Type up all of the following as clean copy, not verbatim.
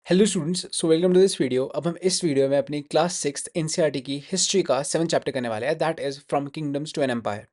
Hello students, so welcome to this video. अब हम इस वीडियो में अपनी क्लास सिक्स एनसीईआरटी की हिस्ट्री का 7th चैप्टर करने वाले हैं, that is from kingdoms to an empire.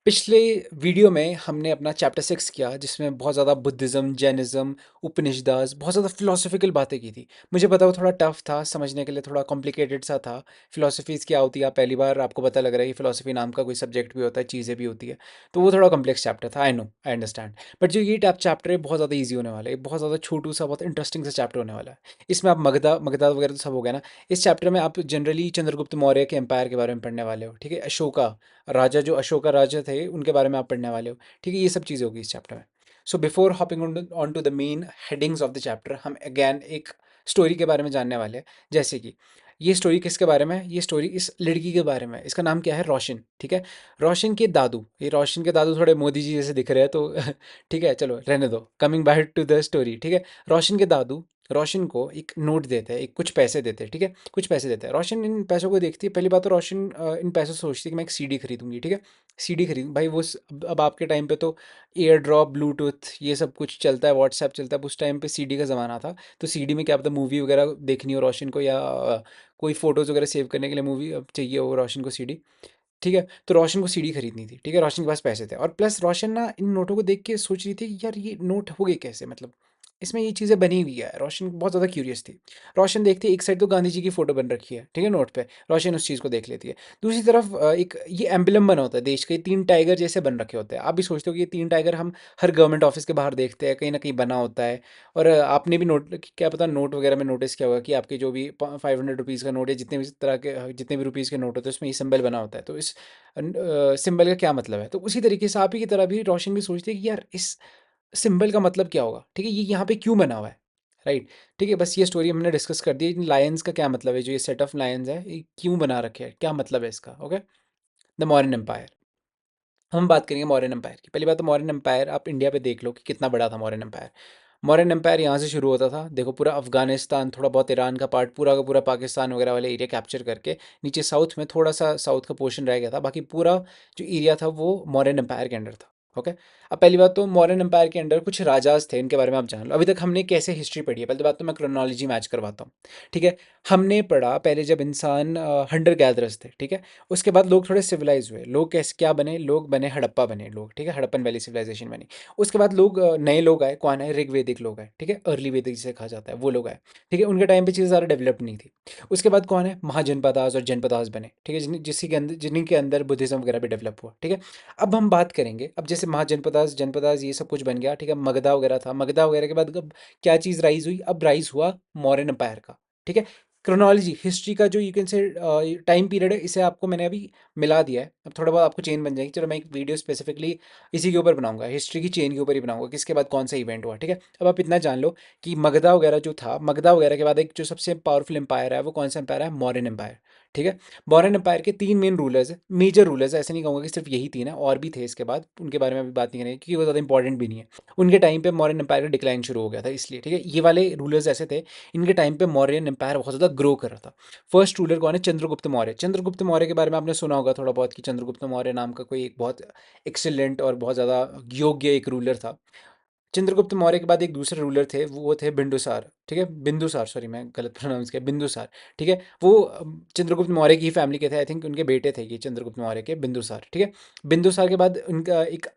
पिछले वीडियो में हमने अपना चैप्टर सिक्स किया, जिसमें बहुत ज़्यादा बुद्धिज़्म, जैनिज़्म, उपनिषदास, बहुत ज़्यादा फिलोसफिकल बातें की थी। मुझे पता वो थोड़ा टफ था समझने के लिए, थोड़ा कॉम्प्लिकेटेड सा था। फिलोसफीज़ क्या होती है, आप पहली बार आपको पता लग रहा है कि फिलोसफी नाम का कोई सब्जेक्ट भी होता है, चीज़ें भी होती है। तो वो थोड़ा कॉम्प्लेक्स चैप्टर था, I know, I understand. But जो ये टैप चैप्टर है बहुत ज़्यादा ईजी होने वाला है, बहुत ज़्यादा छोटू सा, बहुत इंटरेस्टिंग सा चैप्टर होने वाला है। इसमें आप मगधा मगधा वगैरह तो सब हो गया ना। इस चैप्टर में आप जनरली चंद्रगुप्त मौर्य के एम्पायर के बारे में पढ़ने वाले हो, ठीक है। अशोका राजा, जो अशोका राजा थे, उनके बारे में आप पढ़ने वाले हो, ठीक है। ये सब चीज़ें होगी इस चैप्टर में। So before hopping on to the main headings of the chapter, हम अगैन एक स्टोरी के बारे में जानने वाले हैं। जैसे कि ये स्टोरी किसके बारे में है? ये स्टोरी इस लड़की के बारे में है। इसका नाम क्या है? रोशन, ठीक है। रोशन के दादू, ये रोशन के दादू थोड़े मोदी जी जैसे दिख रहे हैं, तो ठीक है, चलो रहने दो। Coming back to the story, ठीक है। रोशन के दादू रोशन को एक नोट देते हैं, एक कुछ पैसे देते हैं, ठीक है। कुछ पैसे देते हैं। रोशन इन पैसों को देखती है। पहली बात तो रोशन इन पैसों से सोचती है कि मैं एक सीडी खरीदूंगी, ठीक है। सीडी खरीद भाई, वो अब आपके टाइम पे तो एयर ड्रॉप, ब्लूटूथ, ये सब कुछ चलता है, व्हाट्सएप चलता है। उस टाइम पे सीडी का ज़माना था। तो सीडी में क्या पता मूवी वगैरह देखनी हो रोशन को, या कोई फ़ोटोज़ वगैरह सेव करने के लिए मूवी चाहिए हो रोशन को सीडी, ठीक है। तो रोशन को सीडी खरीदनी थी, ठीक है। रोशन के पास पैसे थे, और प्लस रोशन ना इन नोटों को देख के सोच रही थी कि यार ये नोट हो गए कैसे, मतलब इसमें ये चीज़ें बनी हुई है। रोशन बहुत ज़्यादा क्यूरियस थी। रोशन देखती है एक साइड तो गांधी जी की फ़ोटो बन रखी है, ठीक है, नोट पे। रोशन उस चीज़ को देख लेती है। दूसरी तरफ एक ये एम्बलम बना होता है देश के, तीन टाइगर जैसे बन रखे होते हैं। आप भी सोचते हो कि ये तीन टाइगर हम हर गवर्नमेंट ऑफिस के बाहर देखते हैं, कहीं ना कहीं बना होता है। और आपने भी नोट, क्या पता नोट वगैरह में नोटिस किया होगा कि आपके जो भी 500 रुपीज़ का नोट है, जितने भी तरह के जितने भी रुपीज़ के नोट होते हैं, उसमें ये सिंबल बना होता है। तो इस सिंबल का क्या मतलब है? तो उसी तरीके से आप ही की तरह भी रोशन भी सोचती है कि यार इस सिंबल का मतलब क्या होगा, ठीक है, ये यहाँ पे क्यों बना हुआ है, राइट। ठीक है, बस ये स्टोरी हमने डिस्कस कर दी। लायंस का क्या मतलब है, जो ये सेट ऑफ लायंस है ये क्यों बना रखे हैं, क्या मतलब है इसका, ओके। द मौर्यन एम्पायर, हम बात करेंगे मौर्यन एम्पायर की। पहली बात तो मौर्यन एम्पायर आप इंडिया पे देख लो कि कितना बड़ा था मौर्यन एम्पायर। मौर्यन एम्पायर यहाँ से शुरू होता था, देखो, पूरा अफगानिस्तान, थोड़ा बहुत ईरान का पार्ट, पूरा का पूरा पाकिस्तान वगैरह वाले एरिया कैप्चर करके, नीचे साउथ में थोड़ा सा साउथ का पोर्शन रह गया था, बाकी पूरा जो एरिया था वो मौर्यन एम्पायर के अंडर था, ओके। अब पहली बात तो मौर्यन एम्पायर के अंडर कुछ राजाज थे, इनके बारे में आप जान लो। अभी तक हमने कैसे हिस्ट्री पढ़ी है, पहली बात तो मैं क्रोनोलॉजी मैच करवाता हूँ, ठीक है। हमने पढ़ा पहले जब इंसान हंटर गैदरर्स थे, ठीक है। उसके बाद लोग थोड़े सिविलाइज हुए, लोग कैसे क्या बने, लोग बने हड़प्पा बने लोग, ठीक है, हड़प्पन वैली सिविलाइजेशन बनी। उसके बाद लोग नए लोग आए, कौन है, ऋग्वेदिक लोग आए, ठीक है, अर्ली वैदिक जिसे कहा जाता है, वो लोग आए, ठीक है। उनके टाइम पे चीज़ें ज़्यादा डेवलप नहीं थी। उसके बाद कौन है, महाजनपदास और जनपदास बने, ठीक है, जिनके अंदर बुद्धिज्म वगैरह भी डेवलप हुआ, ठीक है। अब हम बात करेंगे, अब जैसे महाजनपदास, जनपदास, ये सब कुछ बन गया, ठीक है। मगधा वगैरह था, मगधा वगैरह के बाद अब क्या चीज़ राइज हुई, अब राइज हुआ मौर्यन एम्पायर का, ठीक है। क्रोनोलॉजी हिस्ट्री का जो यू कैन से टाइम पीरियड है, इसे आपको मैंने अभी मिला दिया है। अब थोड़ा बहुत आपको चेन बन जाएगी। चलो मैं एक वीडियो स्पेसिफिकली इसी के ऊपर बनाऊंगा, हिस्ट्री की चेन के ऊपर ही बनाऊंगा, किसके बाद कौन सा इवेंट हुआ, ठीक है। अब आप इतना जान लो कि मगधा वगैरह जो था, मगधा वगैरह के बाद एक जो सबसे पावरफुल एम्पायर है, वो कौन सा एम्पायर है, मौर्यन एम्पायर, ठीक है। मौर्यन एम्पायर के तीन मेन रूलर्स है, मेजर रूलर्स है, ऐसे नहीं कहूँगा कि सिर्फ यही तीन है, और भी थे इसके बाद, उनके बारे में अभी बात नहीं करेंगे क्योंकि वो ज़्यादा इंपॉर्टेंट भी नहीं है। उनके टाइम पे मौर्यन एम्पायर का डिक्लाइन शुरू हो गया था, इसलिए, ठीक है। ये वाले रूलर्स ऐसे थे, इनके टाइम पे मौर्यन एम्पायर बहुत ज़्यादा ग्रो कर रहा था। फर्स्ट रूलर कौन है, चंद्रगुप्त मौर्य। चंद्रगुप्त मौर्य के बारे में आपने सुना होगा थोड़ा बहुत कि चंद्रगुप्त मौर्य नाम का कोई एक बहुत एक्सीलेंट और बहुत ज़्यादा योग्य एक रूलर था। चंद्रगुप्त मौर्य के बाद एक दूसरे रूलर थे, वो थे बिंदुसार, ठीक है, बिंदुसार, सॉरी मैं गलत प्रोनाउंस किया, बिंदुसार, ठीक है। वो चंद्रगुप्त मौर्य की फैमिली के थे, आई थिंक उनके बेटे थे ये चंद्रगुप्त मौर्य के, बिंदुसार, ठीक है। बिंदुसार के बाद उनका एक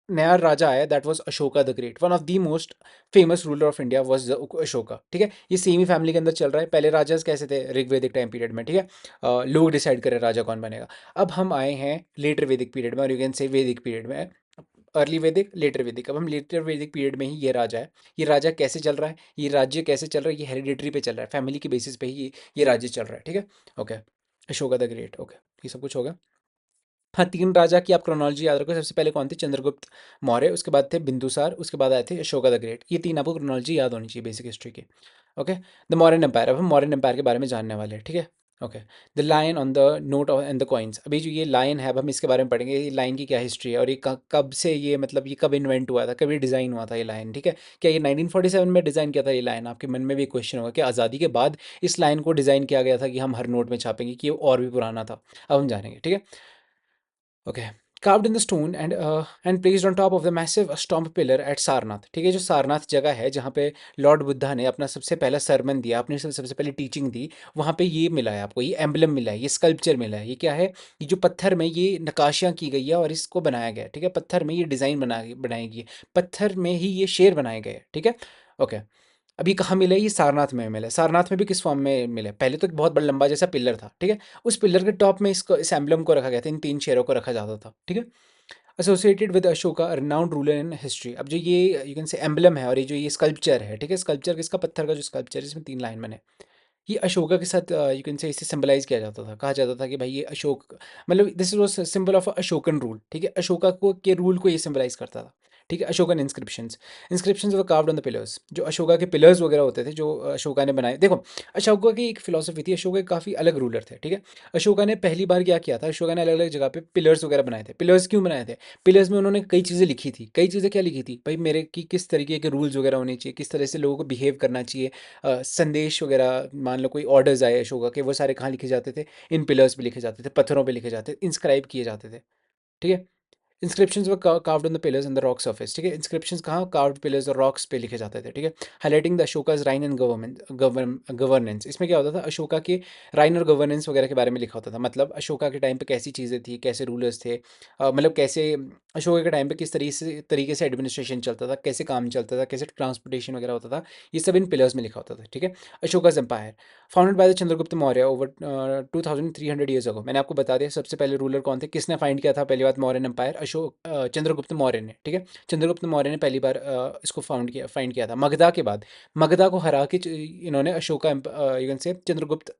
नया राजा आया, that was Ashoka the great. One of the most famous ruler of India was Ashoka, ठीक है। ये सेम ही फैमिली के अंदर चल रहा है। पहले राजाज कैसे थे, ऋग्वेदिक टाइम पीरियड में, ठीक है। लोग डिसाइड करें राजा कौन बनेगा। अब हम आए हैं लेटर वैदिक पीरियड में, और यू कैन से वैदिक पीरियड में, अर्ली वैदिक, लेटर वैदिक। अब हम लेटर वैदिक पीरियड में ही ये राजा है। ये राजा कैसे चल रहा है, ये राज्य कैसे चल रहा है, ये हेरिडिटरी पे चल रहा है, फैमिली के बेसिस पे ही ये राज्य चल रहा है, ठीक है। Okay, Ashoka the great, okay, ये सब कुछ होगा। हाँ, तीन राजा की आप क्रोनोलॉजी याद रखो। सबसे पहले कौन थे, चंद्रगुप्त मौर्य, उसके बाद थे बिंदुसार, उसके बाद आए थे अशोका द ग्रेट। ये तीन आपको क्रोनोलॉजी याद होनी चाहिए बेसिक हिस्ट्री की, ओके। द मौर्यन एम्पायर, अब हम मौर्यन एम्पायर के बारे में जानने वाले हैं, ठीक है, okay. The lion on the note and the coins, अभी जो ये लायन है अब हम इसके बारे में पढ़ेंगे, ये लायन की क्या हिस्ट्री है, और ये कब से, ये मतलब ये कब इन्वेंट हुआ था, कब ये डिज़ाइन हुआ था ये लायन, ठीक है। क्या ये 1947 में डिज़ाइन किया था ये लायन? आपके मन में भी क्वेश्चन होगा कि आज़ादी के बाद इस लायन को डिज़ाइन किया गया था कि हम हर नोट में छापेंगे, कि ये और भी पुराना था? अब हम जानेंगे, ठीक है, okay. Carved in the stone and placed on top of the massive stomp pillar at Sarnath. ठीक है, जो सारनाथ जगह है जहाँ पे लॉर्ड बुद्धा ने अपना सबसे पहला सरमन दिया, अपनी सबसे पहले टीचिंग दी, वहाँ पे ये मिला है आपको, ये एम्बलम मिला है, ये स्कल्पचर मिला है। ये क्या है? ये जो पत्थर में ये नक्काशियाँ की गई है और इसको बनाया गया है। ठीक है, पत्थर में ये डिज़ाइन बनाई गई है, पत्थर में ही ये शेर बनाए गए हैं। ठीक है, ओके। अब ये कहाँ मिला है? ये सारनाथ में मिला है। सारनाथ में भी किस फॉर्म में मिला है? पहले तो एक बहुत बड़ा लंबा जैसा पिलर था। ठीक है, उस पिलर के टॉप में इसको, इस एम्बलम को रखा गया था, इन तीन शेरों को रखा जाता था। ठीक है, associated with Ashoka renowned ruler in history. अब जो ये यू कैन से एम्बलम है और ये जो ये स्कल्पचर है, ठीक है, स्कल्पचर किसका? पत्थर का जो स्कल्पचर है इसमें तीन लाइन बने, ये अशोका के साथ यू कैन से इसे सिंबलाइज किया जाता था। कहा जाता था कि भाई ये अशोक, मतलब this was symbol of Ashokan rule. ठीक है, अशोका को के रूल को ये सिंबलाइज करता था। ठीक है, Ashokan inscriptions, inscriptions were carved on the pillars. जो अशोका के पिलर्स वगैरह होते थे जो अशोका ने बनाए। देखो, अशोका की एक फिलोसफी थी, अशोका काफ़ी अलग रूलर थे। ठीक है, अशोका ने पहली बार क्या किया था, अशोका ने अलग अलग जगह पे पिलर्स वगैरह बनाए थे। पिलर्स क्यों बनाए थे? पिलर्स में उन्होंने कई चीज़ें लिखी थी। कई चीज़ें क्या लिखी थी भाई? मेरे की किस तरीके के रूल्स वगैरह होने चाहिए, किस तरह से लोगों को बिहेव करना चाहिए, संदेश वगैरह, मान लो कोई ऑर्डर्स आए अशोका के, वो सारे कहाँ लिखे जाते थे? इन पिलर्स पे लिखे जाते थे, पत्थरों पे लिखे जाते थे, इंस्क्राइब किए जाते थे। ठीक है, inscriptions were carved on the pillars and the rock surface. ठीक है, इंस्क्रिप्शंस कहाँ? कार्व्ड पिलर्स और रॉक्स पे लिखे जाते थे। ठीक है, highlighting the Ashoka's reign and governance. इसमें क्या होता था? अशोका के राइन और गवर्नेंस वगैरह के बारे में लिखा होता था। मतलब अशोका के टाइम पे कैसी चीज़ें थी, कैसे रूलर्स थे, मतलब कैसे अशोका के टाइम पे किस तरीके से एडमिनिस्ट्रेशन चलता था, कैसे काम चलता था, कैसे ट्रांसपोर्टेशन वगैरह होता था, ये सब इन पिलर्स में लिखा होता था। ठीक है, Ashoka's empire founded by the Chandragupta Maurya over 2300 years ago. मैंने आपको बता दिया सबसे पहले रूलर कौन थे, किसने फाइंड किया था पहली बात मौर्यन एम्पायर? चंद्रगुप्त मौर्य ने। ठीक है, चंद्रगुप्त मौर्य ने पहली बार इसको फाइंड किया था मगधा के बाद। मगधा को हरा के इन्होंने Ashoka you can say Chandragupta,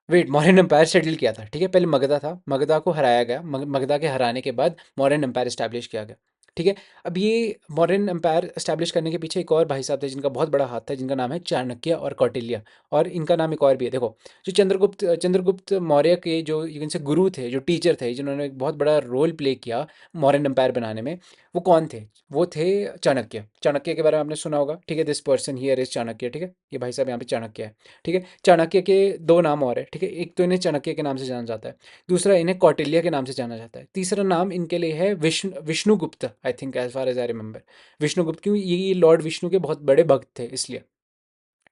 wait, Mauryan empire settle किया था। ठीक है, पहले मगधा था, मगधा को हराया गया, मगधा के हराने के बाद मौर्यन एम्पायर इस्टेब्लिश किया गया। ठीक है, अब ये मौर्यन एम्पायर इस्टेब्लिश करने के पीछे एक और भाई साहब थे जिनका बहुत बड़ा हाथ था, जिनका नाम है चाणक्य और कौटिल्य। और इनका नाम एक और भी है। देखो, जो चंद्रगुप्त मौर्य के जो यू कैन से गुरु थे, जो टीचर थे, जिन्होंने एक बहुत बड़ा रोल प्ले किया मौर्यन एम्पायर बनाने में, वो कौन थे? वो थे चाणक्य। चाणक्य के बारे में आपने सुना होगा। ठीक है, this person here is Chanakya. ठीक है, ये भाई साहब यहाँ पे चाणक्य है। ठीक है, चाणक्य के दो नाम और है। ठीक है, एक तो इन्हें चाणक्य के नाम से जाना जाता है, दूसरा इन्हें कौटिल्य के नाम से जाना जाता है, तीसरा नाम इनके लिए है Vishnugupta, I think, as far as I remember. Vishnugupta क्यों? ये लॉर्ड विष्णु के बहुत बड़े भक्त थे इसलिए।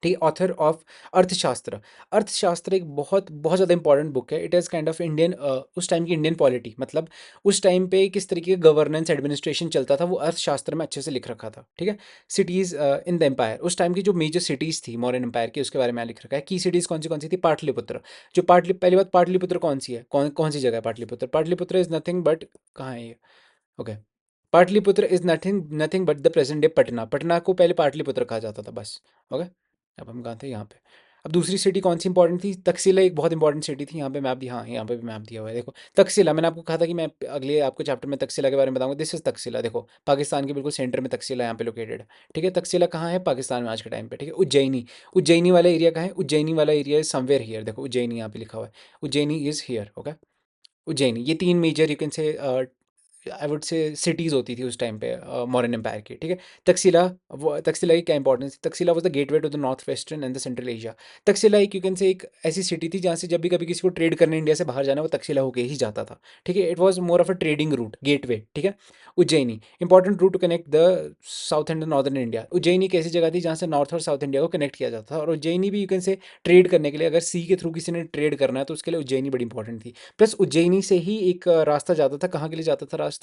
ठीक है, ऑथर ऑफ अर्थशास्त्र। अर्थशास्त्र एक बहुत बहुत ज़्यादा इंपॉर्टेंट बुक है। It is kind of Indian, उस टाइम की इंडियन पॉलिटी, मतलब उस टाइम पे किस तरीके का गवर्नेंस एडमिनिस्ट्रेशन चलता था, वो अर्थशास्त्र में अच्छे से लिख रखा था। ठीक है, सिटीज़ इन द एम्पायर, उस टाइम की जो मेजर सिटीज़ थी मौर्यन एम्पायर की, उसके बारे में यहाँ लिख रखा है। की सिटीज़ कौन सी थी? पाटलिपुत्र। जो पहली बात, पाटलिपुत्र कौन सी है, कौन कौन सी जगह है Pataliputra? Pataliputra is nothing but, कहाँ है ये? Okay, Pataliputra is nothing nothing but the present day Patna. Patna को पहले पाटलिपुत्र कहा जाता था, बस। ओके, अब हम कहाँ थे? यहाँ पे। अब दूसरी सिटी कौन सी इंपॉर्टेंट थी? तक्षशिला एक बहुत इंपॉर्टेंट सिटी थी। यहाँ पे मैप दिया, हाँ, यहाँ पे भी मैप दिया हुआ है, देखो तक्षशिला। मैंने आपको कहा था कि मैं अगले आपको चैप्टर में तक्षशिला के बारे में बताऊंगा। दिस इज तक्षशिला, देखो पाकिस्तान के बिल्कुल सेंटर में तक्षशिला यहाँ पे लोकेटेड है। ठीक है, तक्षशिला कहाँ है? पाकिस्तान में आज के टाइम पे। ठीक है, उज्जैनी, उज्जैनी वाला एरिया कहाँ है? उज्जैनी वाला एरिया इज समवेयर हियर, देखो उज्जैनी यहाँ पे लिखा हुआ है, Ujjaini is here. Okay, Ujjaini, ये तीन मेजर यू कैन से आई वुड से सिटीज़ होती थी उस टाइम पे मौर्यन एम्पायर की। ठीक है, तक्षशिला, वो तक्षशिला की क्या इंपॉर्टेंस थी? Takshashila was the gateway to the north western and the central Asia. Takshashila एक यू कैन से एक ऐसी सिटी थी जहाँ से जब भी कभी किसी को ट्रेड करने इंडिया से बाहर जाना, वो तक्षशिला होके ही जाता था। ठीक है, it was more of a trading route, gateway. ठीक है, Ujjaini, important route to connect the south and northern India. Ujjaini एक ऐसी जगह थी जहाँ से नॉर्थ और साउथ इंडिया को कनेक्ट किया जाता था। और उज्जैनी भी यू कैन से ट्रेड करने के लिए, अगर सी के थ्रू किसी ने ट्रेड करना है तो उसके लिए उज्जैनी बड़ी इंपॉर्टेंट थी। प्लस उज्जैनी से ही एक रास्ता जाता था, कहाँ के लिए जाता था रास्ता?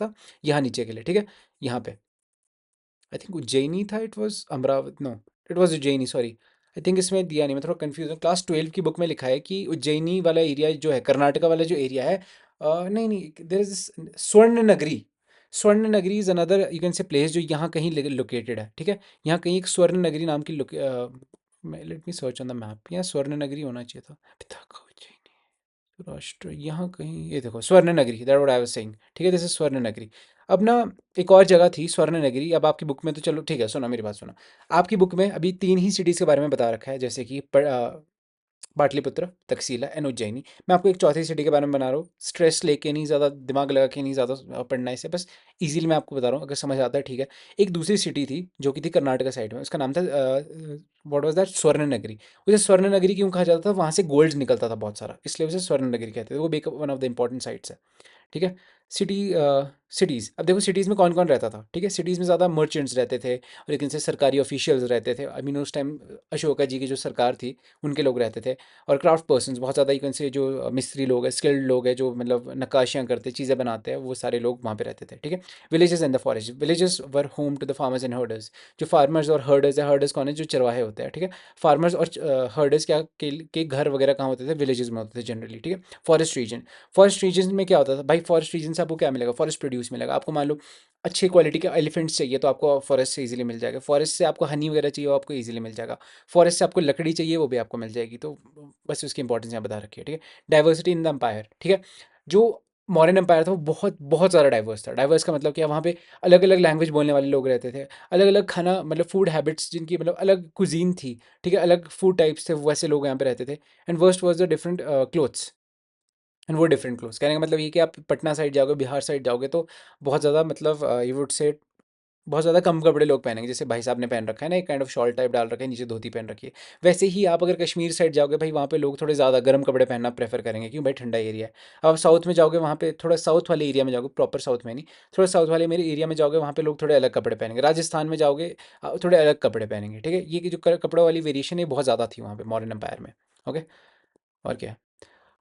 यहाँ नीचे के लिए। ठीक है, यहाँ पे आई थिंक उज्जैनी था, it was Amaravati, no, it was Ujjaini, sorry. I think इसमें दिया नहीं, मैं थोड़ा कंफ्यूज हूँ। क्लास 12 की बुक में लिखा है कि उज्जैनी वाला एरिया जो है, कर्नाटका वाला जो एरिया है, नहीं नहीं, देयर इज स्वर्ण नगरी। स्वर्ण नगरी इज अनदर यू कैन से प्लेस जो यहाँ कहीं लोकेटेड है। ठीक है, यहाँ कहीं एक स्वर्ण नगरी नाम की let me search on the map, यहाँ स्वर्ण नगरी होना चाहिए था। पिताका उज्जैनी राष्ट्र, यहाँ कहीं, ये देखो स्वर्ण नगरी, that what I was saying. ठीक है, दिस इज स्वर्ण नगरी। अब ना, एक और जगह थी स्वर्ण नगरी। अब आपकी बुक में तो चलो ठीक है, सुना मेरी बात सुना। आपकी बुक में अभी तीन ही सिटीज़ के बारे में बता रखा है, जैसे कि पाटलिपुत्र, तक्षशिला एंड उज्जैनी। मैं आपको एक चौथी सिटी के बारे में बना रहा हूँ, स्ट्रेस लेके नहीं, ज़्यादा दिमाग लगा के नहीं, ज़्यादा पढ़ना है इसे, बस इजीली मैं आपको बता रहा हूँ, अगर समझ आता है ठीक है। एक दूसरी सिटी थी जो कि थी कर्नाटका साइड में, उसका नाम था व्हाट वाज दैट, स्वर्ण नगरी। उसे स्वर्ण नगरी क्यों कहा जाता था? वहाँ से गोल्ड निकलता था बहुत सारा, इसलिए उसे स्वर्ण नगरी कहते थे। वो भी one of the important sites है। ठीक है। सिटीज़, अब देखो सिटीज़ में कौन कौन रहता था, ठीक है। सिटीज़ में ज़्यादा मर्चेंट्स रहते थे और लेकिन से सरकारी ऑफिशियल्स रहते थे। आई मीन उस टाइम अशोका जी की जो सरकार थी उनके लोग रहते थे। और क्राफ्ट पर्सन्स बहुत ज़्यादा, यू से जो मिस्त्री लोग हैं, स्किल्ड लोग हैं, जो मतलब नक्काशियाँ करते, चीज़ें बनाते हैं, वो सारे लोग वहाँ पे रहते थे, ठीक है। Villages and the forest, villages were home to the farmers and herders. जो फार्मर्स और हर्डर्स है, हर्डर्स कौन है, जो चरवाहे होते हैं, ठीक है। फार्मर्स और हर्डर्स क्या के घर वगैरह कहाँ होते थे, विलेजेस में होते थे जनरली, ठीक है। फॉरेस्ट रीजन, फॉरेस्ट रीजन में क्या होता था भाई, फॉरेस्ट रीजन से आपको क्या मिलेगा, फॉरेस्ट प्रोड्यूस मिलेगा आपको। मान लो अच्छी क्वालिटी के एलिफेंट्स चाहिए तो आपको फॉरेस्ट से इजीली मिल जाएगा। फॉरेस्ट से आपको हनी वगैरह चाहिए वो आपको इजीली मिल जाएगा। फॉरेस्ट से आपको लकड़ी चाहिए वो भी आपको मिल जाएगी। तो बस उसकी इंपॉर्टेंस यहाँ बता रखी है, ठीक है। डाइवर्सिटी इन द एम्पायर, ठीक है। जो मॉडर्न एम्पायर था वो बहुत बहुत ज़्यादा डाइवर्स था। डाइवर्स का मतलब क्या, वहाँ पे अलग अलग लैंग्वेज बोलने वाले लोग रहते थे, अलग अलग खाना मतलब फूड हैबिट्स जिनकी मतलब अलग कुजीन थी, ठीक है, अलग फूड टाइप्स थे, वैसे लोग यहाँ पे रहते थे। And worst was the different clothes, and वो डिफरेंट क्लोथ्स। कहने का मतलब ये कि आप पटना साइड जाओगे, बिहार साइड जाओगे तो बहुत ज़्यादा मतलब यू वुड से बहुत ज़्यादा कम कपड़े लोग पहनेंगे। जैसे भाई साहब ने पहन रखा है ना, एक काइंड ऑफ शॉल टाइप डाल रखा है, नीचे धोती पहन रखी है। वैसे ही आप अगर कश्मीर साइड जाओगे भाई, वहाँ पे लोग थोड़े ज़्यादा गर्म कपड़े पहनना प्रेफर करेंगे, क्यों भाई ठंडा एरिया है। अब आप साउथ में जाओगे, वहाँ पे थोड़ा साउथ वाले एरिया में जाओगे, प्रॉपर साउथ में नहीं, थोड़ा साउथ वाले मेरे एरिया में जाओगे, वहाँ पे लोग थोड़े अलग कपड़े पहनेंगे। राजस्थान में जाओगे थोड़े अलग कपड़े पहनेंगे, ठीक है। ये कि जो कपड़ों वाली वेरिएशन है बहुत ज़्यादा थी वहाँ पे मॉडर्न एम्पायर में। ओके, और क्या,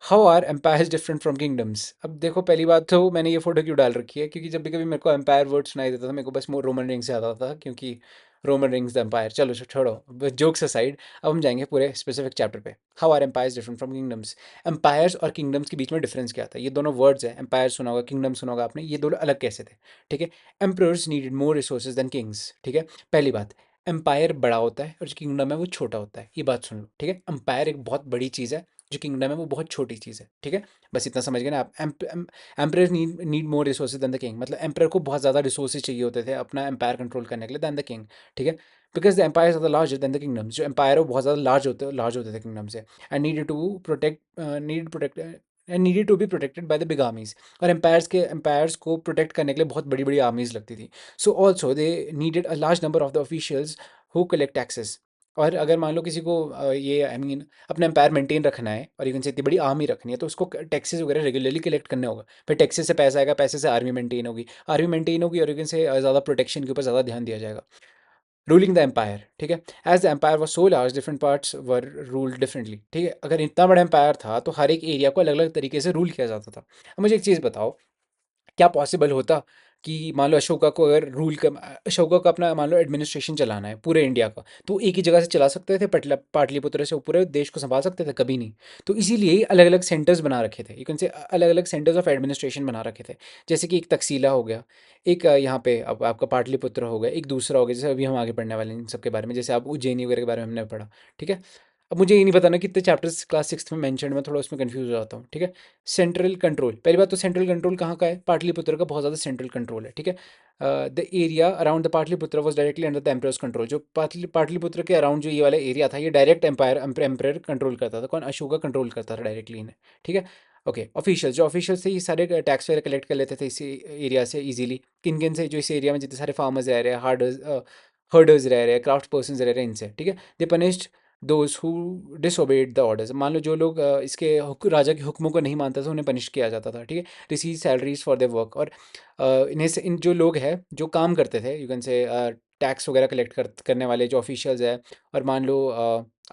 how are empires different from kingdoms. अब देखो पहली बात तो मैंने ये फोटो क्यों डाल रखी है, क्योंकि जब भी कभी मेरे को एम्पायर वर्ड सुनाई देता था, मेरे को बस रोमन रिंग्स याद आता था, क्योंकि रोमन रिंग्स द एम्पायर। चलो छोड़ो जोक्स असाइड, अब हम जाएंगे पूरे स्पेसिफिक चैप्टर पे। How are empires different from kingdoms. Empires और किंगडम्स के बीच में डिफरेंस क्या था, ये दोनों वर्ड्स है, एम्पायर सुना होगा, किंगडम सुना होगा आपने, ये दोनों अलग कैसे थे, ठीक है। Emperors needed more resources than kings, ठीक है। पहली बात, एम्पायर बड़ा होता है और जो किंगडम है वो छोटा होता है, ये बात सुन लो, ठीक है। एम्पायर एक बहुत बड़ी चीज़ है, जो किंगडम है वो बहुत छोटी चीज़ है, ठीक है। बस इतना समझ गए ना आप। Emperor need more resources than the king, मतलब एम्परर को बहुत ज़्यादा रिसोर्सेज चाहिए होते थे अपना एम्पायर कंट्रोल करने के लिए दैन द किंग, ठीक है। बिकॉज द एम्पायर ज़्यादा लार्ज दैन द किंगडम्स, जो एम्पायर है वो बहुत ज़्यादा लार्ज होते थे किंगडम से। And needed and needed to be protected by the big armies. और एम्पायर्स को प्रोटेक्ट करने के लिए बहुत बड़ी बड़ी आर्मीज लगती थी। So also they needed a large number of the officials who collect taxes. और अगर मान लो किसी को ये आई मीन अपना एम्पायर मेंटेन रखना है और इवन से इतनी बड़ी आर्मी रखनी है, तो उसको टैक्सेस वगैरह रेगुलरली कलेक्ट करने होगा। फिर टैक्सेस से पैसा आएगा, पैसे से आर्मी मेंटेन होगी और इवन से ज़्यादा प्रोटेक्शन के ऊपर ज़्यादा ध्यान दिया जाएगा। रूलिंग द एम्पायर, ठीक है। As the empire was so large, different parts were ruled differently, ठीक है। अगर इतना बड़ा एम्पायर था तो हर एक एरिया को अलग अलग तरीके से रूल किया जाता था। अब मुझे एक चीज़ बताओ, क्या पॉसिबल होता कि मान लो अशोका को अगर अशोका को अपना मान लो एडमिनिस्ट्रेशन चलाना है पूरे इंडिया का, तो वो एक ही जगह से चला सकते थे, पाटलिपुत्र से वो पूरे देश को संभाल सकते थे, कभी नहीं। तो इसीलिए अलग अलग सेंटर्स बना रखे थे, यू से अलग अलग सेंटर्स ऑफ एडमिनिस्ट्रेशन बना रखे थे। जैसे कि एक तकसीला हो गया, एक यहाँ पे अब आपका पाटलिपुत्र हो गया, एक दूसरा हो गया, जैसे अभी हम आगे पढ़ने वाले हैं इन सब के बारे में, जैसे आप उज्जैनी वगैरह के बारे में हमने पढ़ा, ठीक है। अब मुझे ये नहीं पता ना कितने चैप्टर्स क्लास सिक्स में मेंशन, मैं थोड़ा उसमें कंफ्यूज हो जाता हूँ, ठीक है। सेंट्रल कंट्रोल, पहली बात तो सेंट्रल कंट्रोल कहाँ का है, पाटलिपुत्र का बहुत ज़्यादा सेंट्रल कंट्रोल है, ठीक है। The area around the Pataliputra was directly under the emperors control. जो पाटलिपुत्र के अराउंड जो ये वाला एरिया था, ये डायरेक्ट एम्पायर कंट्रोल करता था। कौन, अशोका कंट्रोल करता था डायरेक्टली इन्हें, ठीक है। ओके, ऑफिशियल, जो ऑफिशियल थे ये सारे टैक्स वगैरह कलेक्ट कर लेते थे इसी एरिया से इजीली। किन किन से, जो इस एरिया में जितने सारे फार्मर्स रह रहे हैं, हर्डर्स रह रहे हैं, क्राफ्ट पर्सन रह रहे हैं, इनसे, ठीक है। They punished those who disobeyed the orders. मान लो जो लोग राजा के हुक्मों को नहीं मानते थे, उन्हें पनिश किया जाता था, ठीक है। Receive salaries for their work. और इन्हें से इन जो लोग हैं जो काम करते थे, यू कैन से टैक्स वगैरह करने वाले जो ऑफिशियल्स हैं, और मान लो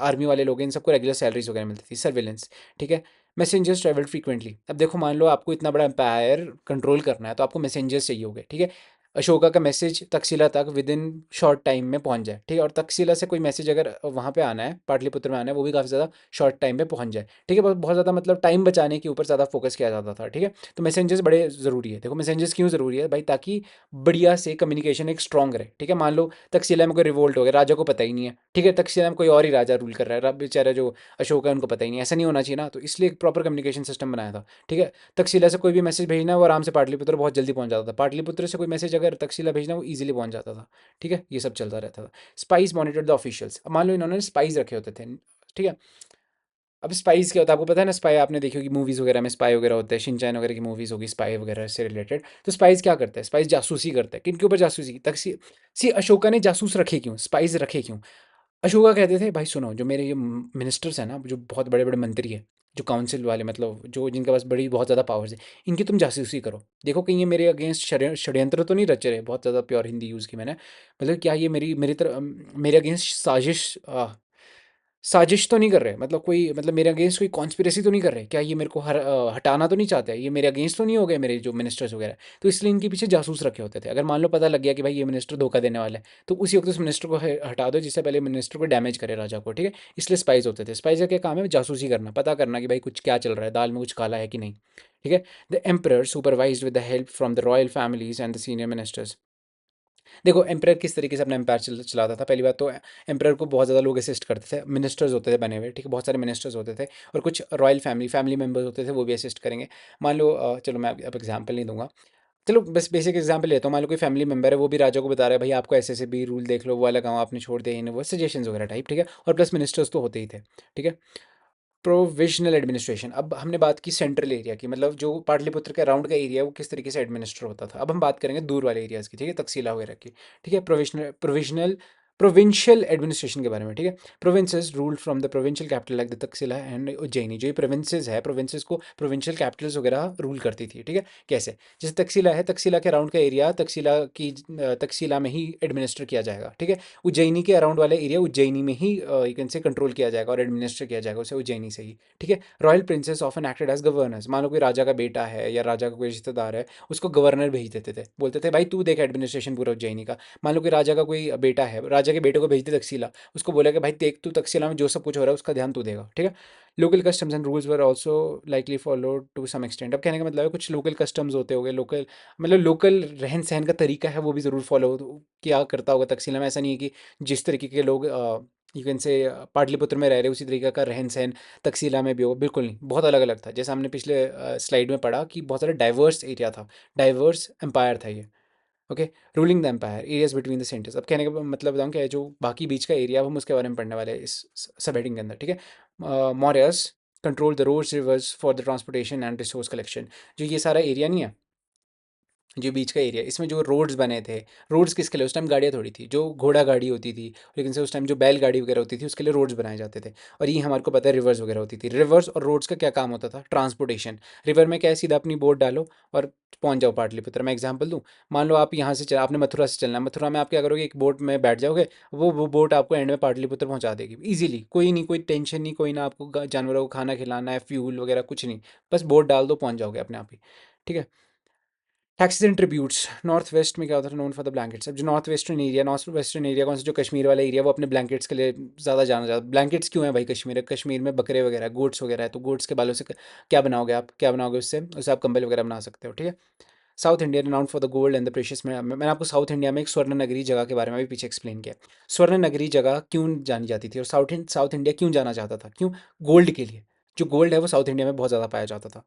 आर्मी वाले लोग हैं, इन सबको रेगुलर सैलरीज वगैरह मिलती थी। सर्विलेंस, ठीक है। Messengers travel frequently. अब देखो मान लो आपको इतना बड़ा एम्पायर कंट्रोल करना है, तो आपको मैसेंजर्स चाहिए होंगे, ठीक है। अशोका का मैसेज तक्षशिला तक विद इन शॉर्ट टाइम में पहुंच जाए, ठीक है। और तक्षशिला से कोई मैसेज अगर वहाँ पे आना है, पाटलिपुत्र में आना है, वो भी काफ़ी ज़्यादा शॉर्ट टाइम में पहुंच जाए, ठीक है। बहुत बहुत ज़्यादा मतलब टाइम बचाने के ऊपर ज़्यादा फोकस किया जाता था, ठीक है। तो मैसेंजर्स बड़े ज़रूरी है। देखो मैसेंजर्स क्यों ज़रूरी है भाई, ताकि बढ़िया से कम्युनिकेशन एक स्ट्रॉन्ग रहे, ठीक है। मान लो तक्षशिला में कोई रिवोल्ट हो गया, राजा को पता ही नहीं है, ठीक है। तक्षशिला में कोई और ही राजा रूल कर रहा है, बेचारा जो अशोक है उनको पता ही नहीं है, ऐसा नहीं होना चाहिए ना। तो इसलिए एक प्रॉपर कम्युनिकेशन सिस्टम बनाया था, ठीक है। तक्षशिला से कोई भी मैसेज भेजना है वो आराम से पाटलिपुत्र बहुत जल्दी पहुंच जाता था। पाटलिपुत्र से कोई मैसेज अगर तक्षशिला भेजना वो ईजिली पहुंच जाता था, ठीक है। ये सब चलता रहता था। Spice monitor the officials. अब मान लो इन्होंने स्पाइस रखे होते थे, ठीक है। अब स्पाइस क्या होता है आपको पता है ना, स्पाई आपने देखी होगी मूवीज़ वगैरह में, स्पाई वगैरह होते हैं, शिनचैन वगैरह की मूवीज़ होगी स्पाई वगैरह से रिलेटेड। तो स्पाइस क्या करता है, स्पाइस जासूसी करता है। किन के ऊपर जासूसी तक सी अशोका ने जासूस रखे क्यों, स्पाइस रखे क्यों। अशोका कहते थे भाई सुनो, जो मेरे ये मिनिस्टर्स हैं ना, जो बहुत बड़े बड़े मंत्री हैं, जो काउंसिल वाले, मतलब जो जिनके पास बड़ी बहुत ज़्यादा पावर्स है, इनकी तुम जासूसी करो, देखो कहीं ये मेरे अगेंस्ट षड्यंत्र तो नहीं रच रहे। बहुत ज़्यादा प्योर हिंदी यूज़ की मैंने, मतलब क्या ये मेरी तरह मेरे अगेंस्ट साजिश तो नहीं कर रहे, मतलब कोई, मतलब मेरे अगेंस्ट कोई कॉन्स्पिरेसी तो नहीं कर रहे, क्या ये मेरे को हटाना तो नहीं चाहते, ये मेरे अगेंस्ट तो नहीं हो गए मेरे जो मिनिस्टर्स वगैरह। तो इसलिए इनके पीछे जासूस रखे होते थे। अगर मान लो पता लग गया कि भाई ये मिनिस्टर धोखा देने वाला है, तो उसी वक्त उस मिनिस्टर को हटा दो जिससे पहले मिनिस्टर को डैमेज करे, राजा को, ठीक है। इसलिए स्पाइस होते थे। स्पाइस का क्या काम है? जासूसी करना, पता करना कि भाई कुछ क्या चल रहा है, दाल में कुछ काला है कि नहीं, ठीक है। The emperor supervised with the help from the royal families and the senior ministers. देखो एम्पायर किस तरीके से अपना एम्पायर चलाता था। पहली बात तो एम्पायर को बहुत ज़्यादा लोग असिस्ट करते थे, मिनिस्टर्स होते थे बने हुए, ठीक है, बहुत सारे मिनिस्टर्स होते थे, और कुछ रॉयल फैमिली मेम्बर्स होते थे, वो भी असिस्ट करेंगे। मान लो चलो मैं अब एग्जाम्पल नहीं दूंगा, चलो बस बेसिक एग्जाम्पल लेता हूँ। मान लो कोई फैमिली मेंबर है, वो भी राजा को बता रहा है भाई आपको ऐसे ऐसे भी रूल देख लो, वो वाला गाँव आपने छोड़ दिया, इन्हें वो सजेशंस वगैरह टाइप, ठीक है। और प्लस मिनिस्टर्स तो होते ही थे, ठीक है। Provisional administration. अब हमने बात की सेंट्रल एरिया की, मतलब जो पाटलिपुत्र के अराउंड का एरिया है वो किस तरीके से एडमिनिस्टर होता था। अब हम बात करेंगे दूर वाले एरियाज़ की, ठीक है, तकसीला वगैरह की, ठीक है। प्रोविजनल प्रोविंशियल एडमिनिस्ट्रेशन के बारे में, ठीक है। Provinces ruled from the provincial capital like the Taxila and Ujjaini. जो ये प्रोविंसेस है, प्रोविंसेस को प्रोविंशियल कैपिटल्स वगैरह रूल करती थी, ठीक है। कैसे? जैसे तकसीला है, तकसीला के अराउंड का एरिया तकसीला में ही एडमिनिस्टर किया जाएगा, ठीक है। उज्जैनी के अराउंड वाला एरिया उज्जैनी में ही यू कैन से कंट्रोल किया जाएगा और एडमिनिस्टर किया जाएगा उसे उज्जैनी से ही, ठीक है। Royal princes often acted as governors. मान लो कोई राजा का बेटा है या राजा का कोई रिश्तेदार है, उसको गवर्नर भेज देते थे, बोलते थे भाई तू देख एडमिनिस्ट्रेशन पूरा उज्जैनी का। मान लो कि राजा का कोई बेटा है, राजा के बेटे को भेजते तकसीला, उसको बोला कि भाई देख तू तकसीला में जो सब कुछ हो रहा है उसका ध्यान तू देगा, ठीक है। Local customs and rules were also likely followed to some extent. अब कहने का मतलब है कुछ लोकल कस्टम्स होते होंगे, लोकल मतलब लोकल रहन सहन का तरीका है वो भी ज़रूर फॉलो किया करता होगा तकसीला में। ऐसा नहीं है कि जिस तरीके के लोग यू कैन से पाटलिपुत्र में रह रहे उसी तरीके का रहन सहन तकसीला में भी हो, बिल्कुल नहीं, बहुत अलग अलग था। जैसे हमने पिछले स्लाइड में पढ़ा कि बहुत सारा डाइवर्स एरिया था, डाइवर्स एम्पायर था ये, okay. Ruling the empire areas between the centres. अब कहने का मतलब बताऊँ क्या है, जो बाकी बीच का एरिया हम उसके बारे में पढ़ने वाले हैं इस सब हेडिंग के अंदर, ठीक है। Mauryas control the roads rivers for the transportation and resource collection. जो ये सारा एरिया नहीं है, जो बीच का एरिया, इसमें जो रोड्स बने थे, रोड्स किसके लिए? उस टाइम गाड़ियाँ थोड़ी थी, जो घोड़ा गाड़ी होती थी, लेकिन से उस टाइम जो बैल गाड़ी वगैरह होती थी उसके लिए रोड्स बनाए जाते थे। और ये हमारे को पता है रिवर्स वगैरह होती थी। रिवर्स और रोड्स का क्या काम होता था? ट्रांसपोर्टेशन। रिवर में क्या है, सीधा अपनी बोट डालो और पहुंच जाओ पाटलिपुत्र। मैं एग्जांपल दूं, मान लो आप यहाँ से आपने मथुरा से चलना है, मथुरा में आप क्या करोगे, एक बोट में बैठ जाओगे, वो बोट आपको एंड में पाटलिपुत्र पहुंचा देगी इजीली। कोई नहीं, कोई टेंशन नहीं, कोई ना आपको जानवरों को खाना खिलाना है, फ्यूल वगैरह कुछ नहीं, बस बोट डाल दो पहुंच जाओगे अपने आप ही, ठीक है। Taxes and tributes. North west में क्या होता है? Known for the blankets. अब जो नॉर्थ वेस्टर्न एरिया कौन सा? जो कश्मीर वाला एरिया, वो अपने ब्लैंकेट्स के लिए ज़्यादा जाना जाता है। ब्लैंकेट्स क्यों है भाई? कश्मीर में बकरे वगैरह, गोट्स वगैरह है, तो गोट्स के बालों से क्या बनाओगे आप? क्या बनाओगे उससे आप कंबल वगैरह बना सकते हो, ठीक है। South India renowned for the gold and the precious में मैंने आपको साउथ इंडिया में एक स्वर्ण नगरी जगह के बारे में भी पीछे एक्सप्लेन किया। स्वर्ण नगरी जगह क्यों जानी जाती थी और साउथ इंडिया क्यों जाना चाहता था? क्यों? गोल्ड के लिए। जो गोल्ड है वो साउथ इंडिया में बहुत ज़्यादा पाया जाता था,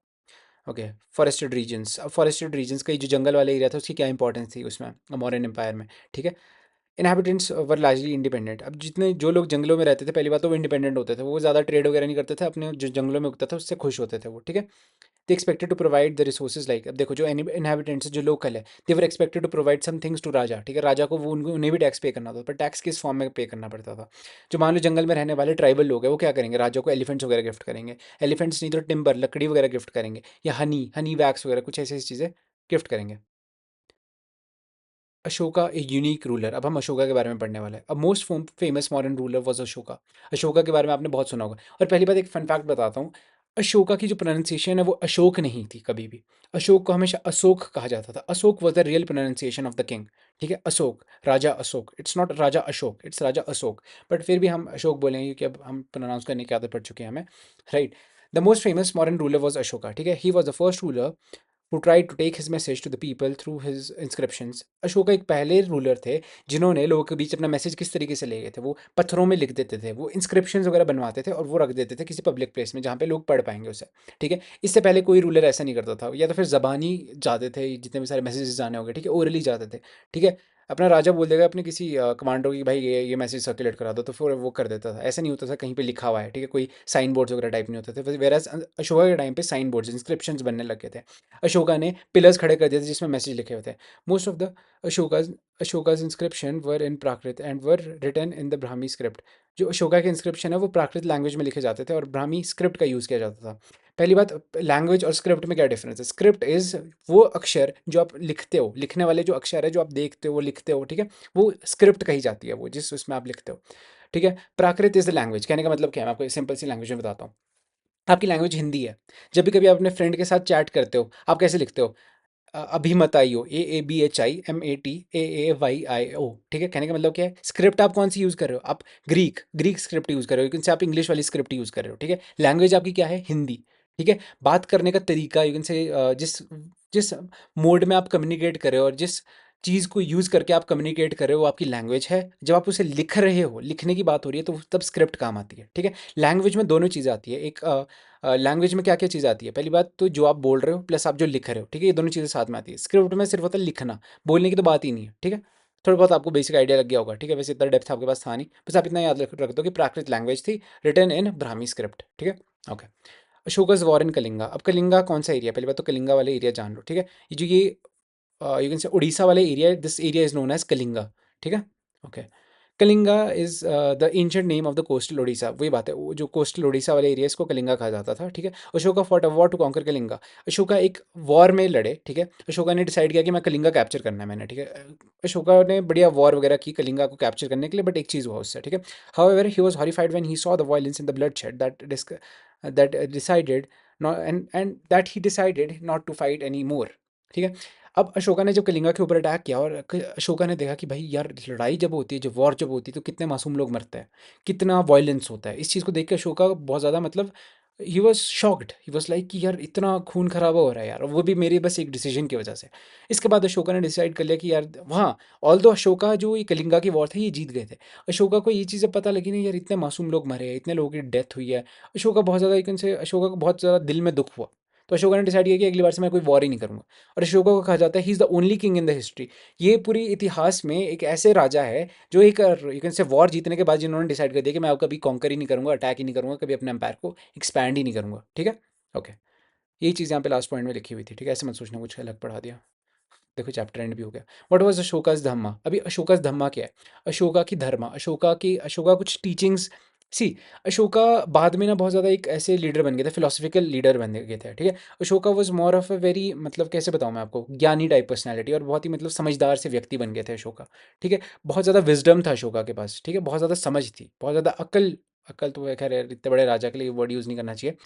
ओके। Forested regions. अब फॉरेस्टेड रीजन्स का ये जो जंगल वाला एरिया था उसकी क्या इंपॉर्टेंस थी उसमें मौर्यन एम्पायर में, ठीक है। इनहेबिटेंट्स वर लार्जली इंडिपेंडेंट। अब जितने जो लोग जंगलों में रहते थे, पहली बात तो वो इंडिपेंडेंट होते थे, वो ज़्यादा ट्रेड वगैरह नहीं करते थे, अपने जो जंगलों में उगता था उससे खुश होते थे वो, ठीक है। They expected to provide the resources like, अब देखो जो इनहेबिटेंट्स जो लोकल है, they were expected to provide some things to raja, ठीक है। राजा को वो उन्हें भी टैक्स पे करना था, पर टैक्स किस फॉर्म में पे करना पड़ता था? जो मान लो जंगल में रहने वाले ट्राइबल लोग हैं, वो क्या करेंगे? राजा को एलिफेंट्स वगैरह गिफ्ट करेंगे, एलिफेंट्स नहीं तो टिम्बर लकड़ी वगैरह गिफ्ट करेंगे, या हनी वैक्स वगैरह कुछ ऐसी ऐसी चीज़ें गिफ्ट करेंगे। Ashoka a unique ruler. अब हम अशोका के बारे में पढ़ने वाले हैं। अब most famous modern ruler was Ashoka. Ashoka के बारे में आपने बहुत सुना होगा। और पहली बात एक फन फैक्ट बताता हूँ, अशोका की जो प्रोनाउंसिएशन है वो अशोक नहीं थी कभी भी। अशोक को हमेशा अशोक कहा जाता था। Ashok was the real pronunciation of the king, ठीक है। अशोक, राजा Ashok, it's not raja Ashok, it's raja Ashok. But फिर भी हम अशोक बोलेंगे क्योंकि अब हम प्रोनाउंस करने की आदत पड़ चुकी है हमें, right. The most famous modern ruler was Ashoka, ठीक है। He was the first ruler who tried to take his message to the people through his inscriptions। Ashoka एक पहले रूलर थे जिन्होंने लोगों के बीच अपना मैसेज किस तरीके से ले गए थे? वो पत्थरों में लिख देते थे, वो इंस्क्रिप्शंस वगैरह बनवाते थे और वो रख देते थे किसी पब्लिक प्लेस में जहाँ पे लोग पढ़ पाएंगे उसे, ठीक है। इससे पहले कोई रूलर ऐसा नहीं करता था, या तो फिर जबानी जाते थे, जितने भी सारे मैसेजेस जाने होंगे, ठीक है, ओरली जाते थे, ठीक है। अपना राजा बोल देगा अपने किसी कमांडो की भाई ये मैसेज सर्कुलेट करा दो, तो फिर वो कर देता था। ऐसा नहीं होता था कहीं पे लिखा हुआ है, ठीक है, कोई साइन बोर्ड्स वगैरह टाइप नहीं होते थे। वेराज अशोका के टाइम पे साइन बोर्ड्स इंस्क्रिप्शंस बनने लग गए थे। अशोका ने पिलर्स खड़े कर दिए थे जिसमें मैसेज लिखे हुए थे। Most of the Ashoka's Ashoka's inscription were in Prakrit and were written in the Brahmi script. जो अशोका के इंस्क्रिप्शन है वो प्राकृत लैंग्वेज में लिखे जाते थे और ब्राह्मी स्क्रिप्ट का यूज़ किया जाता था। पहली बात, लैंग्वेज और स्क्रिप्ट में क्या डिफरेंस है? स्क्रिप्ट इज़ वो अक्षर जो आप लिखते हो, लिखने वाले जो अक्षर है जो आप देखते हो, वो लिखते हो, ठीक है? वो स्क्रिप्ट कही जाती है, वो जिस उसमें आप लिखते हो, ठीक है? प्राकृत इज़ द लैंग्वेज। कहने का मतलब क्या है? मैं आपको सिंपल सी लैंग्वेज में बताता हूँ। आपकी लैंग्वेज हिंदी है। जब भी कभी आप अपने फ्रेंड के साथ चैट करते हो, आप कैसे लिखते हो? अभिमताइयो, AABHIMATAAYIO, ठीक है? कहने का मतलब क्या है? स्क्रिप्ट आप कौन सी यूज़ कर रहे हो? आप ग्रीक स्क्रिप्ट यूज़ कर रहे हो, यू कैन से आप इंग्लिश वाली स्क्रिप्ट यूज़ कर रहे हो, ठीक है? लैंग्वेज आपकी क्या है? हिंदी, ठीक है? बात करने का तरीका, यू कैन से जिस जिस मोड में आप कम्युनिकेट कर रहे हो और जिस चीज़ को यूज़ करके आप कम्युनिकेट कर रहे हो, वो आपकी लैंग्वेज है। जब आप उसे लिख रहे हो, लिखने की बात हो रही है, तो तब स्क्रिप्ट काम आती है, ठीक है? लैंग्वेज में दोनों चीज़ें आती है। एक लैंग्वेज में क्या-क्या चीज़ आती है? पहली बात तो जो आप बोल रहे हो प्लस आप जो लिख रहे हो, ठीक है? ये दोनों चीज़ें साथ में आती है। स्क्रिप्ट में सिर्फ होता है लिखना, बोलने की तो बात ही नहीं है, ठीक है? थोड़ा बहुत आपको बेसिक आइडिया लग गया होगा, ठीक है? वैसे इतना डेप्थ आपके पास था नहीं, बस आप इतना याद रख रख दो कि प्राकृत लैंग्वेज थी, रिटन इन ब्राह्मी स्क्रिप्ट, ठीक है? Okay. Ashoka's war in Kalinga. अब कलिंगा कौन-सा एरिया है? पहली बात तो कलिंगा वाले एरिया जान लो, ठीक है? ये यू कैन से उड़ीसा वाले area, this area is known as Kalinga, ठीक है? Okay. Kalinga is the ancient name of the coastal Odisha. वही बात है, वो जो कोस्टल ओडिशा वाले एरिया इसको कलिंगा कहा जाता था, ठीक है? Ashoka fought a war to conquer Kalinga. Ashoka एक वॉर में लड़े, ठीक है? अशोका ने डिसाइड किया कि मैं कलिंगा कैप्चर करना है मैंने, ठीक है? अशोका ने बढ़िया वॉर वगैरह की कलिंगा को कैप्चर करने के लिए, बट एक चीज़ हुआ उससे, ठीक है? However he was horrified when he saw the violence in the bloodshed that decided and that he decided not to fight any more, okay है? अब अशोका ने जब कलिंगा के ऊपर अटैक किया और अशोका ने देखा कि भाई यार, लड़ाई जब होती है, जब वॉर जब होती है, तो कितने मासूम लोग मरते हैं, कितना वायलेंस होता है। इस चीज़ को देख के अशोका बहुत ज़्यादा मतलब he was shocked, he was like कि यार इतना खून खराबा हो रहा है यार, और वो भी मेरे बस एक डिसीजन की वजह से। इसके बाद अशोका ने डिसाइड कर लिया कि यार वहाँ, ऑल दो अशोका जो ये कलिंगा की वॉर थी ये जीत गए थे, अशोका को ये चीज़ें पता लगी नहीं यार, इतने मासूम लोग मरे हैं, इतने लोगों की डेथ हुई है। अशोका बहुत ज़्यादा, एक से अशोका को बहुत ज़्यादा दिल में दुख हुआ। तो अशोका ने डिसाइड किया कि अगली बार से मैं कोई वॉर ही नहीं करूँगा। और अशोका को कहा जाता है he is the only king in the history. ये पूरी इतिहास में एक ऐसे राजा है जो एक यू कैन से वॉर जीतने के बाद जिन्होंने डिसाइड कर दिया कि मैं अब कभी कॉन्कर ही नहीं करूँगा, अटैक ही नहीं करूँगा, कभी अपने एम्पायर को एक्सपैंड ही नहीं करूँगा, ठीक है? ओके। यही चीज़ यहाँ पे लास्ट पॉइंट में लिखी हुई थी, ठीक है? ऐसे मत सोचना कुछ अलग पढ़ा दिया। देखो चैप्टर एंड भी हो गया। व्हाट वाज अशोकास धम्मा? अभी अशोकास धम्मा क्या है? अशोका की धर्मा, अशोका कुछ टीचिंग्स। सी, अशोका बाद में ना बहुत ज़्यादा एक ऐसे लीडर बन गए थे, फिलोसफिकल लीडर बन गए थे, ठीक है? Ashoka was more of a very, मतलब कैसे बताऊँ मैं आपको, ज्ञानी टाइप पर्सनैलिटी, और बहुत ही मतलब समझदार से व्यक्ति बन गए थे अशोका, ठीक है? बहुत ज़्यादा विजडम था अशोका के पास, ठीक है? बहुत ज़्यादा समझ थी, बहुत ज़्यादा अक्ल। अक्ल तो खैर इतने बड़े राजा के लिए वर्ड यूज़ नहीं करना चाहिए।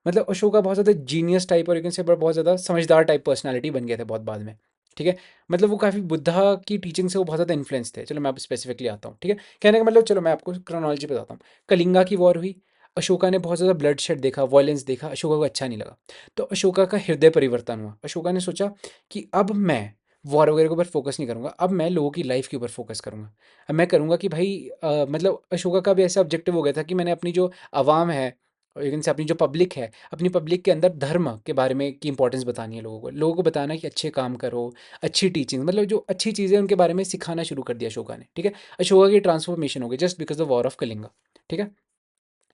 मतलब अशोका बहुत ज़्यादा जीनियस टाइप और यू कैन से बहुत ज़्यादा समझदार टाइप पर्सनालिटी बन गए थे बहुत बाद में, ठीक है? मतलब वो काफ़ी बुद्धा की टीचिंग से वो बहुत ज़्यादा इन्फ्लुएंस थे। चलो मैं आप स्पेसिफिकली आता हूँ, ठीक है? कहने का मतलब, चलो मैं आपको क्रोनोलॉजी बताता हूँ। कलिंगा की वॉर हुई, अशोका ने बहुत ज़्यादा ब्लड शेड देखा, वायलेंस देखा, अशोका को अच्छा नहीं लगा। तो अशोका का हृदय परिवर्तन हुआ। अशोका ने सोचा कि अब मैं वॉर वगैरह के ऊपर फोकस नहीं करूँगा, अब मैं लोगों की लाइफ के ऊपर फोकस करूँगा। अब मैं करूँगा कि भाई मतलब अशोका का भी ऐसा ऑब्जेक्टिव हो गया था कि मैंने अपनी जो आवाम है, लेकिन से अपनी जो पब्लिक है, अपनी पब्लिक के अंदर धर्म के बारे में की इंपॉर्टेंस बतानी है लोगों को बताना है कि अच्छे काम करो, अच्छी टीचिंग, मतलब जो अच्छी चीज़ें उनके बारे में सिखाना शुरू कर दिया अशोका ने, ठीक है? अशोका की ट्रांसफॉर्मेशन हो गई just because the war of Kalinga, ठीक है?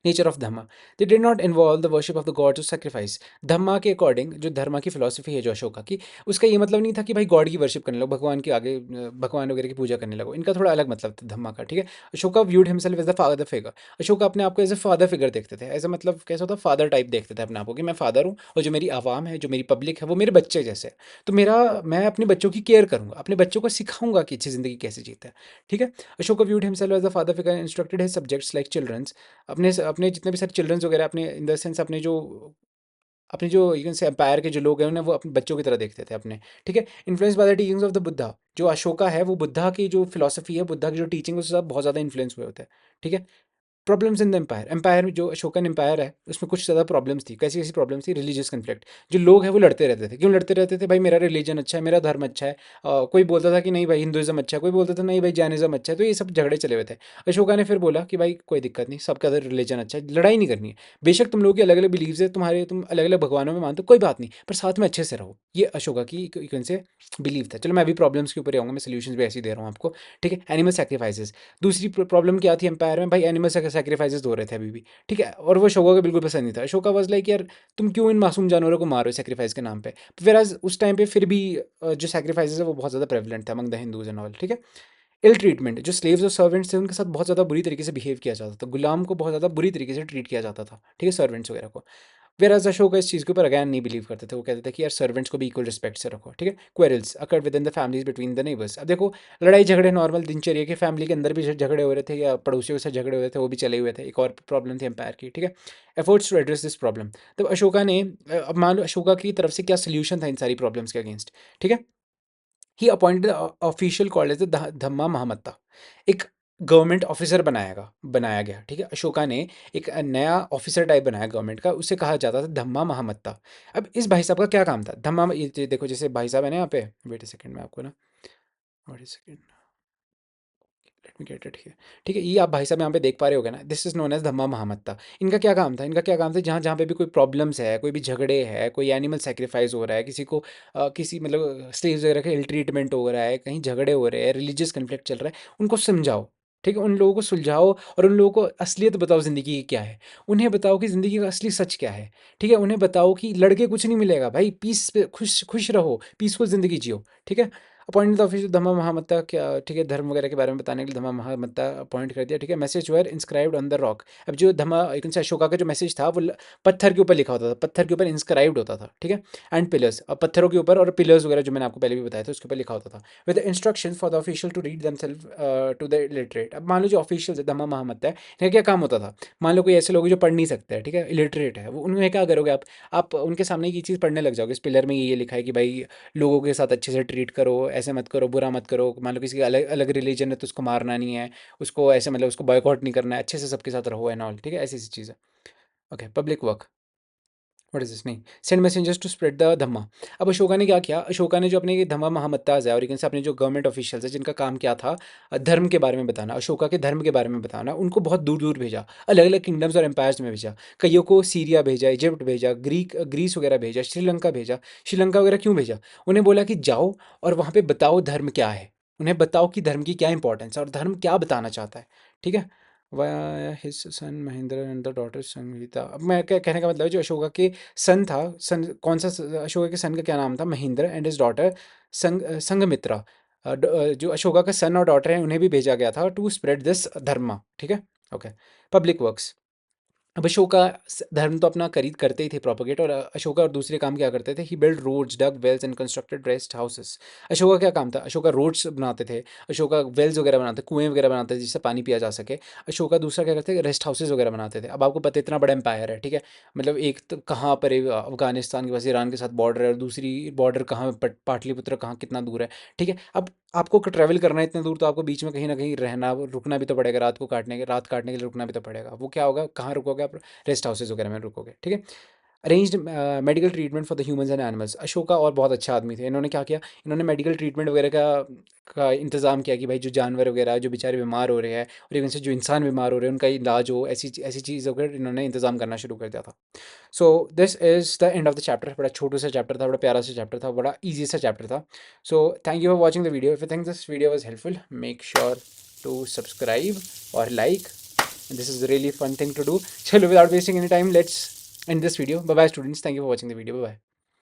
Nature of dhamma, they did not involve the worship of the god to sacrifice. Dhamma के अकॉर्डिंग, जो धर्मा की फिलॉसफी है जो अशोका की, उसका ये मतलब नहीं था कि भाई गॉड की वर्शिप करने लगो, भगवान के आगे भगवान वगैरह की पूजा करने लगो। इनका थोड़ा अलग मतलब था धम्मा का, ठीक है? Ashoka viewed himself as the father figure. Ashoka अपने आप को एज ए फादर फिगर देखते थे, एज ए मतलब कैसा होता, फादर टाइप देखते थे अपने आप को कि मैं फादर हूँ, और जो मेरी आवाम है, जो मेरी पब्लिक है, वो मेरे बच्चे जैसे है। तो मैं अपने बच्चों की केयर करूंगा, अपने बच्चों को सिखाऊंगा कि अच्छी ज़िंदगी कैसे जीते हैं, ठीक है? Ashoka viewed himself as the father figure, instructed his subjects like childrens. अपने जितने भी सारे चिल्ड्रंस वगैरह, अपने इन द सेंस अपने जो यू कैन से एम्पायर के जो लोग हैं उन्हें वो अपने बच्चों की तरह देखते थे अपने, ठीक है? Influence by the teachings of the Buddha. जो अशोका है वो बुद्धा की जो फिलॉसफी है, बुद्धा की जो टीचिंग है, उससे सब बहुत ज़्यादा इन्फ्लुएंस हुए होते हैं, ठीक है? Problems in the empire, empire में जो अशोकन एम्पायर है उसमें कुछ ज़्यादा प्रॉब्लम्स थी। कैसी कैसी प्रॉब्लम्स थी? Religious conflict. जो लोग हैं वो लड़ते रहते थे। क्यों लड़ते रहते थे? भाई मेरा रिलीजन अच्छा है, मेरा धर्म अच्छा है। कोई बोलता था कि नहीं भाई हिंदुइज्म अच्छा है, कोई बोलता था नहीं भाई जैनिज्म अच्छा है। तो ये सब झगड़े चले हुए थे। अशोका ने फिर बोला कि भाई कोई दिक्कत नहीं, सबका रिलीजन अच्छा है, लड़ाई नहीं करनी है। बेशक तुम लोगों की अलग अलग बिलीव्स है, तुम अलग अलग भगवानों में मानते हो, कोई बात नहीं, पर साथ में अच्छे से रहो। ये अशोका की से बिलीव था। चलो मैं अभी प्रॉब्लम्स के ऊपर ही आऊँगा, मैं सोल्यूशन भी ऐसे ही दे रहा हूँ आपको, ठीक है? Animal sacrifices. दूसरी प्रॉब्लम क्या थी एम्पायर में? भाई एनिमल सेक्रीफाइसेस हो रहे थे अभी भी, ठीक है? और वो अशोका को बिल्कुल पसंद नहीं था। अशोका वाज लाइक यार तुम क्यों इन मासूम जानवरों को मार रहे हो सेक्रीफाइस के नाम पे? फिर आज उस टाइम पे फिर भी जो सेक्रीफाइसेस है वो बहुत ज़्यादा प्रेवलेंट था among the Hindus and all, ठीक है? इल ट्रीटमेंट, जो स्लेव्स और सर्वेंट्स थे उनके साथ बहुत ज़्यादा बुरी तरीके से बिहेव किया जाता था, गुलाम को बहुत ज़्यादा बुरी तरीके से ट्रीट किया जाता था, ठीक है, सर्वेंट्स वगैरह को। वेयरएज़ अशोका इस चीज़ के ऊपर अगेन नहीं बिलीव करते थे, वो कहते थे कि यार सर्वेंट्स को भी इक्वल रिस्पेक्ट से रखो, ठीक है। Quarrels occurred with in the families between the neighbours. अब देखो, लड़ाई झगड़े नॉर्मल दिनचर्या के, फैमिली के अंदर भी झगड़े हो रहे थे या पड़ोसियों के साथ झगड़े हो रहे थे, वो भी चले हुए थे। एक और प्रॉब्लम थी एम्पायर की, ठीक है। Efforts to address this problem, तब अशोका ने अब मान लो अशोका की तरफ से क्या सोल्यूशन था इन सारी प्रॉब्लम्स के अगेंस्ट, ठीक है। He appointed official called as the dhamma mahamatta, एक गवर्नमेंट ऑफिसर बनाया गया, ठीक है। अशोका ने एक नया ऑफिसर टाइप बनाया गवर्नमेंट का, उसे कहा जाता था धम्मा महामत्ता। अब इस भाई साहब का क्या काम था, धम्मा, ये देखो जैसे भाई साहब है ना यहाँ पे, वेट अ सेकंड में आपको ना, wait a second, let me get it here, ठीक है। ये आप भाई साहब यहाँ पे देख पा रहे होगे ना, दिस इज नोन एज धम्मा महामत्ता। इनका क्या काम था, इनका क्या काम था, जहाँ जहाँ पे भी कोई प्रॉब्लम्स है, कोई भी झगड़े है, कोई एनिमल सेक्रीफाइस हो रहा है, किसी को किसी मतलब स्लेव्स वगैरह का इल ट्रीटमेंट हो रहा है, कहीं झगड़े हो रहे हैं, रिलीजियस कन्फ्लिक्ट चल रहा है, उनको समझाओ, ठीक है, उन लोगों को सुलझाओ और उन लोगों को असलियत बताओ ज़िंदगी की क्या है, उन्हें बताओ कि ज़िंदगी का असली सच क्या है, ठीक है। उन्हें बताओ कि लड़के कुछ नहीं मिलेगा भाई, पीस पे खुश खुश रहो, पीसफुल ज़िंदगी जियो, ठीक है। अपॉइंट द ऑफिस धम्मा महामत्ता, क्या, ठीक है, धर्म वगैरह के बारे में बताने के लिए धम्मा महामत्ता अपॉइंट कर दिया, ठीक है। Message were inscribed on the rock. अब जो धम्मा एक अशोका का जो मैसेज था वो पत्थर के ऊपर लिखा होता था, पत्थर के ऊपर इंस्क्राइब्ड होता था, ठीक है। एंड पिलर्स, अब पत्थरों के ऊपर, और पिलर्स वगैरह जो मैंने आपको पहले भी बताया था उसके ऊपर लिखा होता था, with instruction for the official to read themselves to the illiterate. अब मान लो जो ऑफिशियल धम्मा महामत्ता है, इनका क्या काम होता था, मान लो कोई ऐसे लोग हैं जो पढ़ नहीं सकते हैं, ठीक है, इलिटरेट है वो, उन्हें क्या करोगे आप उनके सामने ये चीज़ पढ़ने लग जाओगे, इस पिलर में ये लिखा है कि भाई लोगों के साथ अच्छे से ट्रीट करो, ऐसे मत करो, बुरा मत करो, मान लो किसी का अलग अलग रिलीजन है तो उसको मारना नहीं है, उसको ऐसे मतलब उसको बॉयकॉट नहीं करना है, अच्छे से सबके साथ रहो एंड ऑल, ठीक है, ऐसी ऐसी चीज़ें। Okay, public work, what is this, नहीं, send messengers to spread the dhamma. अब अशोका ने क्या किया, अशोका ने जो अपने ये धम्मा महामत्ताज है और एक से अपने जो गवर्नमेंट ऑफिशियल्स है जिनका काम क्या था, धर्म के बारे में बताना, अशोका के धर्म के बारे में बताना, उनको बहुत दूर दूर भेजा, अलग अलग किंगडम्स और एम्पायर्स में भेजा। कईयों को सीरिया भेजा, इजिप्ट भेजा, ग्रीस वगैरह भेजा, श्रीलंका भेजा। श्रीलंका वगैरह क्यों भेजा, उन्हें बोला कि जाओ और वहाँ पे बताओ धर्म क्या है, उन्हें बताओ कि धर्म की क्या इंपॉर्टेंस है और धर्म क्या बताना चाहता है, ठीक है। Via his son Mahendra and the daughter Sangeeta. अब मैं क्या कहने का मतलब है, जो अशोका के सन था, सन कौन सा, अशोका के सन का क्या नाम था, Mahendra, and his daughter Sanghamitra. जो अशोका का सन और डॉटर है उन्हें भी भेजा गया था टू स्प्रेड दिस धर्मा, ठीक है। Okay, public works. अब अशोका धर्म तो अपना खरीद करते ही थे प्रोपोगेट, और अशोका और दूसरे काम क्या करते थे, he build roads, dug wells and constructed rest houses. Ashoka क्या काम था, अशोका रोड्स बनाते थे, अशोका वेल्स वगैरह बनाते, कुएं वगैरह बनाते थे जिससे पानी पिया जा सके। अशोका दूसरा क्या करते थे, रेस्ट हाउसेस वगैरह बनाते थे। अब आपको पता है इतना बड़ा एम्पायर है, ठीक है, मतलब एक तो कहाँ पर है, अफगानिस्तान के पास ईरान के साथ बॉर्डर है, और दूसरी बॉर्डर कहाँ, पाटलिपुत्र कहाँ, कितना दूर है, ठीक है। अब आपको ट्रैवल करना है इतने दूर, तो आपको बीच में कहीं ना कहीं रहना, रुकना भी तो पड़ेगा, रात काटने के लिए रुकना भी तो पड़ेगा। वो क्या होगा, कहाँ रुकोगे आप, रेस्ट हाउसेज वगैरह में रुकोगे, ठीक है। Arranged medical treatment for the humans and animals. Ashoka और बहुत अच्छा आदमी थे, इन्होंने क्या किया, इन्होंने मेडिकल ट्रीटमेंट वगैरह का इंतज़ाम किया कि भाई जो जानवर वगैरह जो बेचारे बीमार हो रहे हैं, और इवन से जो इंसान बीमार हो रहे हैं उनका इलाज हो, ऐसी ऐसी चीज़ वगैरह इन्होंने इंतज़ाम करना शुरू कर दिया था। So this is the end of the chapter. बड़ा छोटू सा चैप्टर था, बड़ा प्यारा सा चैप्टर था, बड़ा ईजी सा चैप्टर था। So thank you for watching the video. If you think this video was helpful, make sure to subscribe और like. This is a really fun thing to do. Chalo, without wasting any time, let's end this video. Bye bye, students. Thank you for watching the video. Bye bye.